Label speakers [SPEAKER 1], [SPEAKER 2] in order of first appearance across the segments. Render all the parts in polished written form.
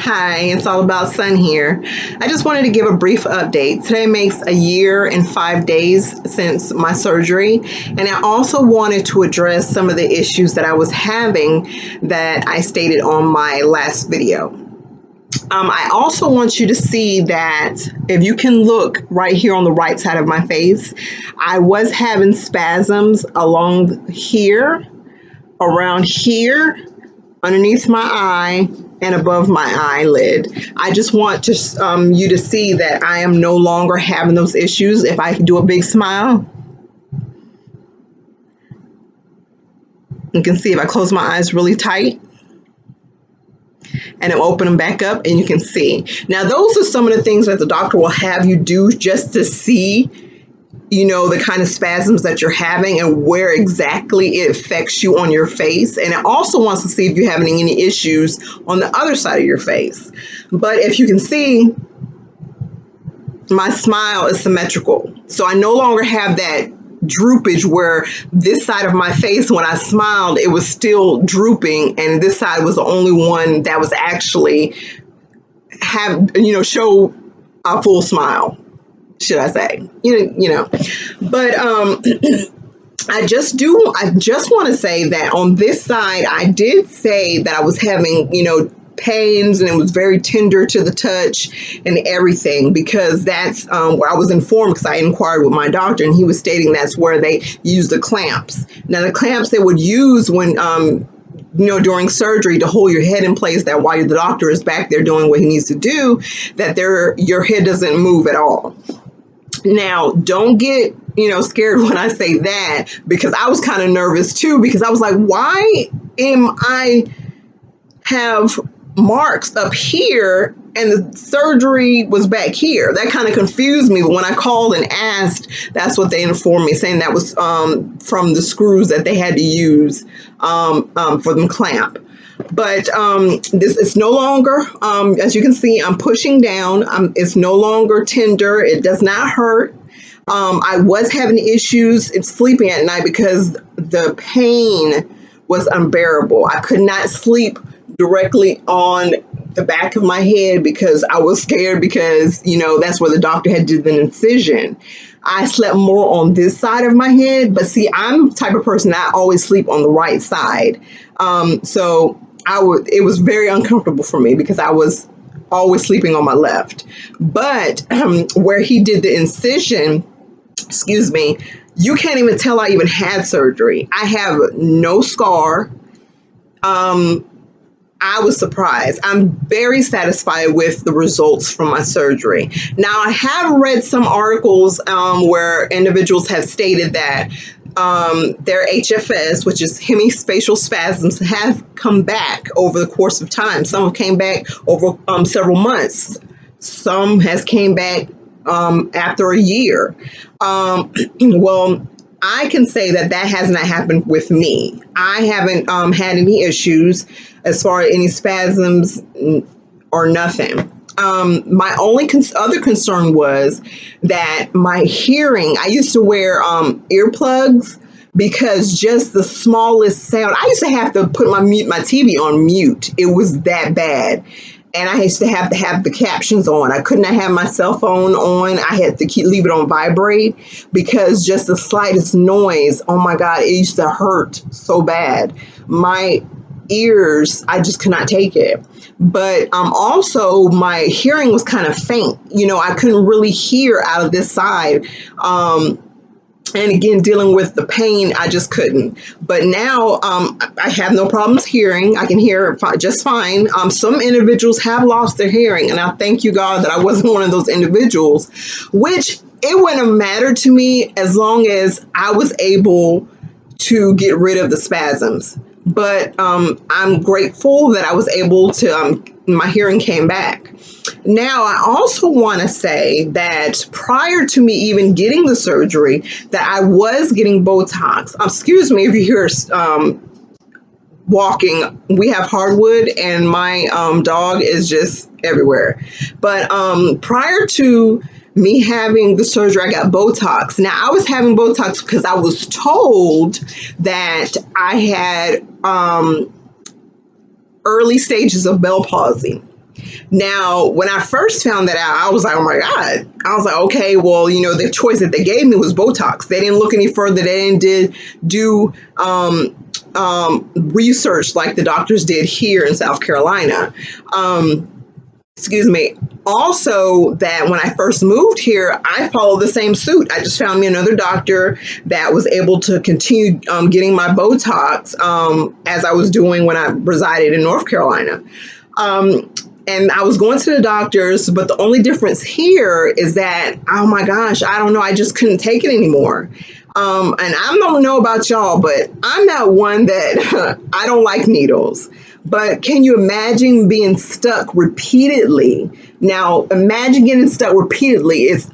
[SPEAKER 1] Hi, it's all about Sun here. I just wanted to give a brief update. Today makes a year and 5 days since my surgery, and I also wanted to address some of the issues that I was having that I stated on my last video. I also want you to see that if you can look right here on the right side of my face, I was having spasms along here, around here, underneath my eye, and above my eyelid. I just want to you to see that I am no longer having those issues. If I can do a big smile, you can see if I close my eyes really tight and then open them back up, and you can see. Now, those are some of the things that the doctor will have you do just to see, the kind of spasms that you're having and where exactly it affects you on your face. And it also wants to see if you're having any issues on the other side of your face. But if you can see, my smile is symmetrical. So I no longer have that droopage where this side of my face, when I smiled, it was still drooping, and this side was the only one that was actually show a full smile, should I say. But I just want to say that on this side, I did say that I was having, pains, and it was very tender to the touch and everything, because that's where I was informed, because I inquired with my doctor, and he was stating that's where they use the clamps. Now, the clamps they would use when during surgery to hold your head in place, that while the doctor is back there doing what he needs to do, that your head doesn't move at all. Now, don't get, scared when I say that, because I was kind of nervous too, because I was like, why am I have marks up here and the surgery was back here? That kind of confused me. But when I called and asked, that's what they informed me, saying that was from the screws that they had to use for them clamp. But this is no longer, as you can see, I'm pushing down. It's no longer tender. It does not hurt. I was having issues in sleeping at night because the pain was unbearable. I could not sleep directly on the back of my head because I was scared, because, that's where the doctor had did the incision. I slept more on this side of my head, but see, I'm the type of person that I always sleep on the right side. So it was very uncomfortable for me because I was always sleeping on my left. But where he did the incision, you can't even tell I even had surgery. I have no scar. I was surprised. I'm very satisfied with the results from my surgery. Now, I have read some articles where individuals have stated that their HFS, which is Hemifacial Spasms, have come back over the course of time. Some have came back over several months. Some has came back after a year. Well, I can say that has not happened with me. I haven't had any issues as far as any spasms or nothing. My only other concern was that my hearing, I used to wear earplugs, because just the smallest sound, I used to have to put my TV on mute. It was that bad. And I used to have the captions on. I could not have my cell phone on. I had to leave it on vibrate, because just the slightest noise, oh my God, it used to hurt so bad. My ears, I just could not take it. But also my hearing was kind of faint. I couldn't really hear out of this side. And again, dealing with the pain, I just couldn't. But now I have no problems hearing. I can hear just fine. Some individuals have lost their hearing, and I thank you, God, that I wasn't one of those individuals, which it wouldn't have mattered to me as long as I was able to get rid of the spasms. But I'm grateful that I was able to, my hearing came back. Now, I also want to say that prior to me even getting the surgery, that I was getting Botox. Excuse me if you hear walking. We have hardwood, and my dog is just everywhere. But prior to me having the surgery, I got Botox. Now, I was having Botox because I was told that I had early stages of Bell palsy. Now, when I first found that out, I was like, oh my God. I was like, okay, well, the choice that they gave me was Botox. They didn't look any further. They didn't do research like the doctors did here in South Carolina. Excuse me. Also, that when I first moved here, I followed the same suit. I just found me another doctor that was able to continue getting my Botox as I was doing when I resided in North Carolina. And I was going to the doctors, but the only difference here is that, oh my gosh, I don't know, I just couldn't take it anymore. And I don't know about y'all, but I'm not one that I don't like needles. But can you imagine being stuck repeatedly? Now, imagine getting stuck repeatedly. It's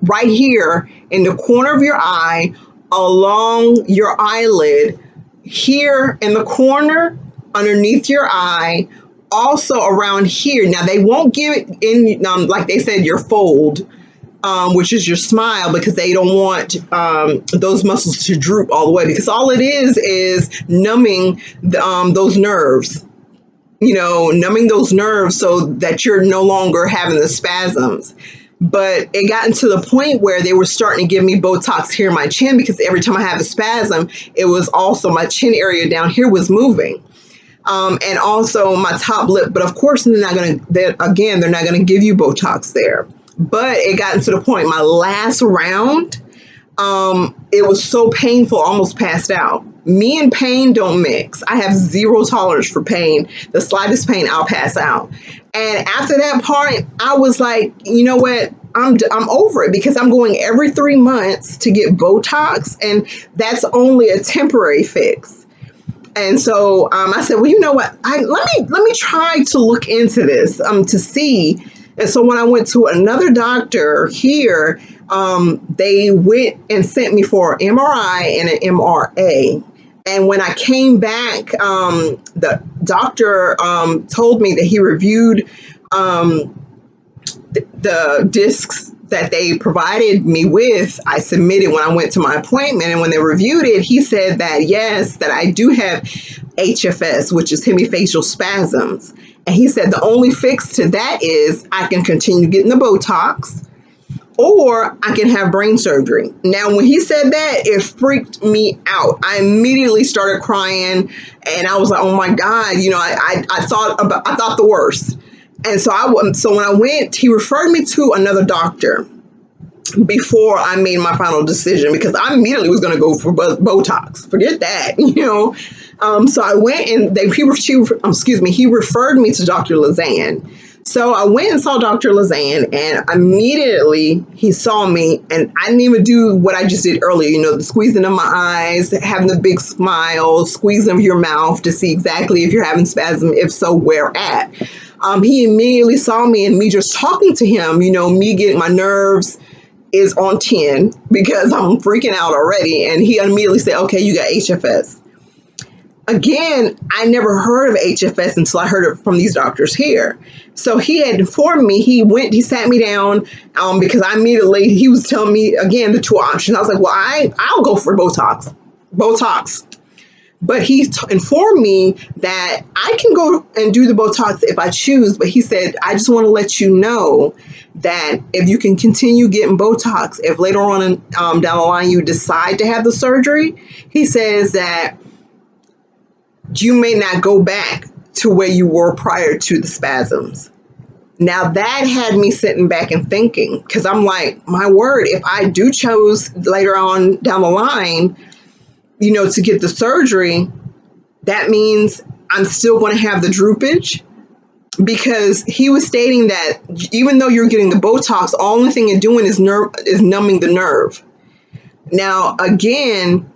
[SPEAKER 1] right here in the corner of your eye, along your eyelid, here in the corner, underneath your eye, also around here. Now, they won't give it in, like they said, your fold, which is your smile, because they don't want those muscles to droop all the way, because all it is numbing those nerves, numbing those nerves so that you're no longer having the spasms. But it gotten to the point where they were starting to give me Botox here in my chin, because every time I have a spasm, it was also my chin area down here was moving. And also my top lip. But of course, they're not going to give you Botox there. But it got to the point, my last round, it was so painful, almost passed out. Me and pain don't mix. I have zero tolerance for pain. The slightest pain, I'll pass out. And after that part, I was like, you know what? I'm over it, because I'm going every 3 months to get Botox, and that's only a temporary fix. And so I said, well, you know what? Let me try to look into this to see. And so when I went to another doctor here, they went and sent me for an MRI and an MRA. And when I came back, the doctor told me that he reviewed the discs that they provided me with. I submitted when I went to my appointment, and when they reviewed it, he said that yes, that I do have HFS, which is hemifacial spasms. And he said the only fix to that is I can continue getting the Botox, or I can have brain surgery. Now, when he said that, it freaked me out. I immediately started crying, and I was like, oh my God, I thought the worst. And so when I went, he referred me to another doctor before I made my final decision, because I immediately was going to go for Botox. Forget that, So I went, and he referred me to Dr. Lazan. So I went and saw Dr. Lazan, and immediately he saw me, and I didn't even do what I just did earlier, the squeezing of my eyes, having the big smile, squeezing of your mouth to see exactly if you're having spasm, if so, where at. He immediately saw me, and me just talking to him, me getting my nerves is on 10 because I'm freaking out already. And he immediately said, okay, you got HFS. Again, I never heard of HFS until I heard it from these doctors here. So he had informed me, he sat me down because he was telling me, again, the two options. I was like, well, I'll go for Botox. But he informed me that I can go and do the Botox if I choose. But he said, I just want to let you know that if you can continue getting Botox, if later on down the line you decide to have the surgery, he says that you may not go back to where you were prior to the spasms. Now that had me sitting back and thinking, because I'm like, my word, if I do choose later on down the line, to get the surgery, that means I'm still going to have the droopage, because he was stating that even though you're getting the Botox, the only thing you're doing is numbing the nerve. Now, again,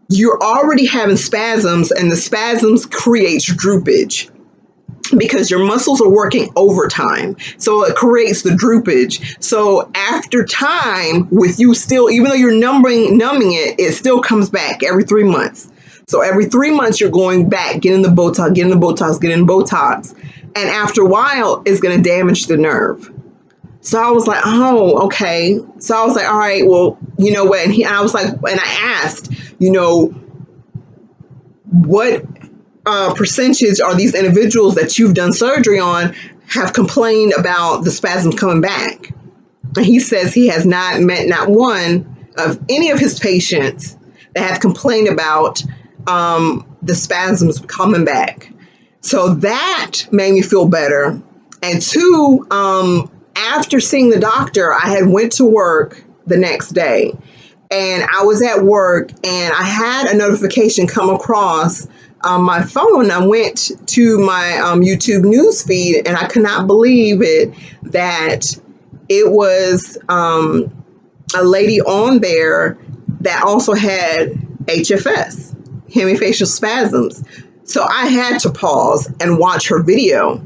[SPEAKER 1] you're already having spasms, and the spasms creates droopage because your muscles are working overtime. So it creates the droopage. So after time, with you still, even though you're numbing it, it still comes back every 3 months. So every 3 months, you're going back, getting the Botox. And after a while, it's going to damage the nerve. So I was like, oh, okay. So I was like, all right, well, you know what? And I was like, and I asked, what percentage are these individuals that you've done surgery on have complained about the spasms coming back? And he says he has not met not one of any of his patients that have complained about the spasms coming back. So that made me feel better. And two, after seeing the doctor, I had went to work the next day, and I was at work and I had a notification come across my phone. I went to my YouTube news feed, and I could not believe it that it was a lady on there that also had HFS, hemifacial spasms. So I had to pause and watch her video.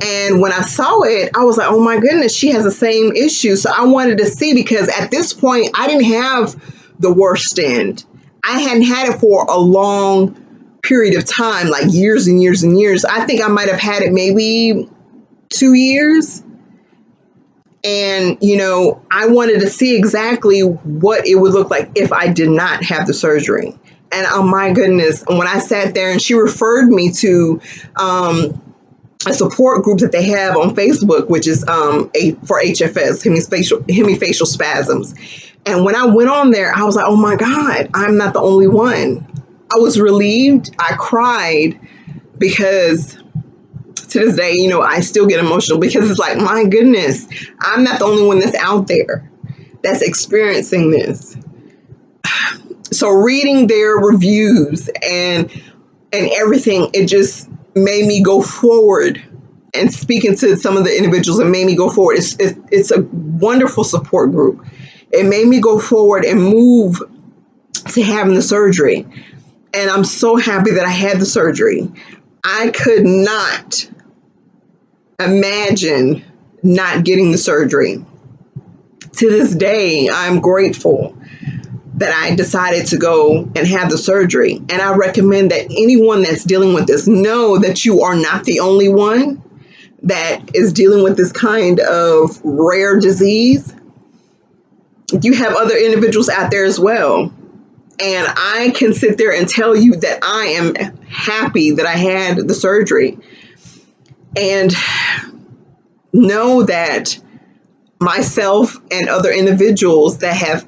[SPEAKER 1] And when I saw it, I was like, oh my goodness, she has the same issue. So I wanted to see, because at this point, I didn't have the worst end. I hadn't had it for a long period of time, like years and years and years. I think I might have had it maybe 2 years. And, I wanted to see exactly what it would look like if I did not have the surgery. And oh my goodness, when I sat there and she referred me to a support group that they have on Facebook, which is for HFS, hemifacial spasms. And when I went on there, I was like, oh my God, I'm not the only one. I was relieved. I cried, because to this day, I still get emotional, because it's like, my goodness, I'm not the only one that's out there that's experiencing this. So reading their reviews and everything, it just made me go forward, and speaking to some of the individuals, it made me go forward. It's a wonderful support group. It made me go forward and move to having the surgery. And I'm so happy that I had the surgery. I could not imagine not getting the surgery. To this day, I'm grateful that I decided to go and have the surgery. And I recommend that anyone that's dealing with this, know that you are not the only one that is dealing with this kind of rare disease. You have other individuals out there as well. And I can sit there and tell you that I am happy that I had the surgery. And know that myself and other individuals that have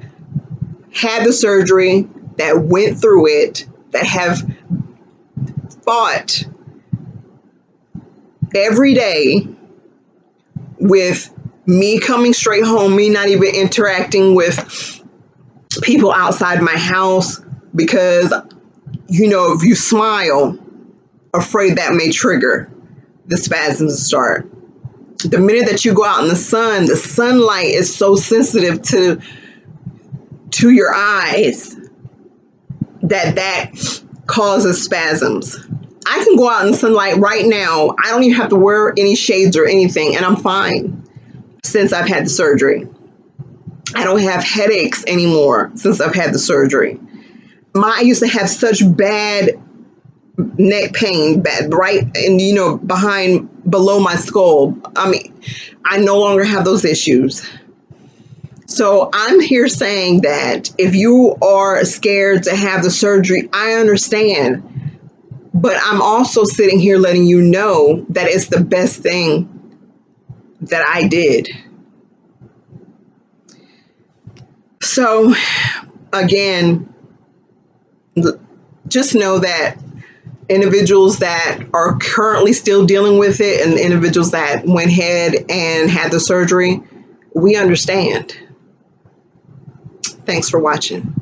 [SPEAKER 1] had the surgery, that went through it, that have fought every day with me coming straight home, me not even interacting with people outside my house, because, if you smile, afraid that may trigger the spasms to start. The minute that you go out in the sun, the sunlight is so sensitive to your eyes that causes spasms. I can go out in the sunlight right now. I don't even have to wear any shades or anything, and I'm fine since I've had the surgery. I don't have headaches anymore since I've had the surgery. I used to have such bad neck pain, right, and below my skull. I no longer have those issues. So I'm here saying that if you are scared to have the surgery, I understand. But I'm also sitting here letting you know that it's the best thing that I did. So again, just know that individuals that are currently still dealing with it, and the individuals that went ahead and had the surgery, we understand. Thanks for watching.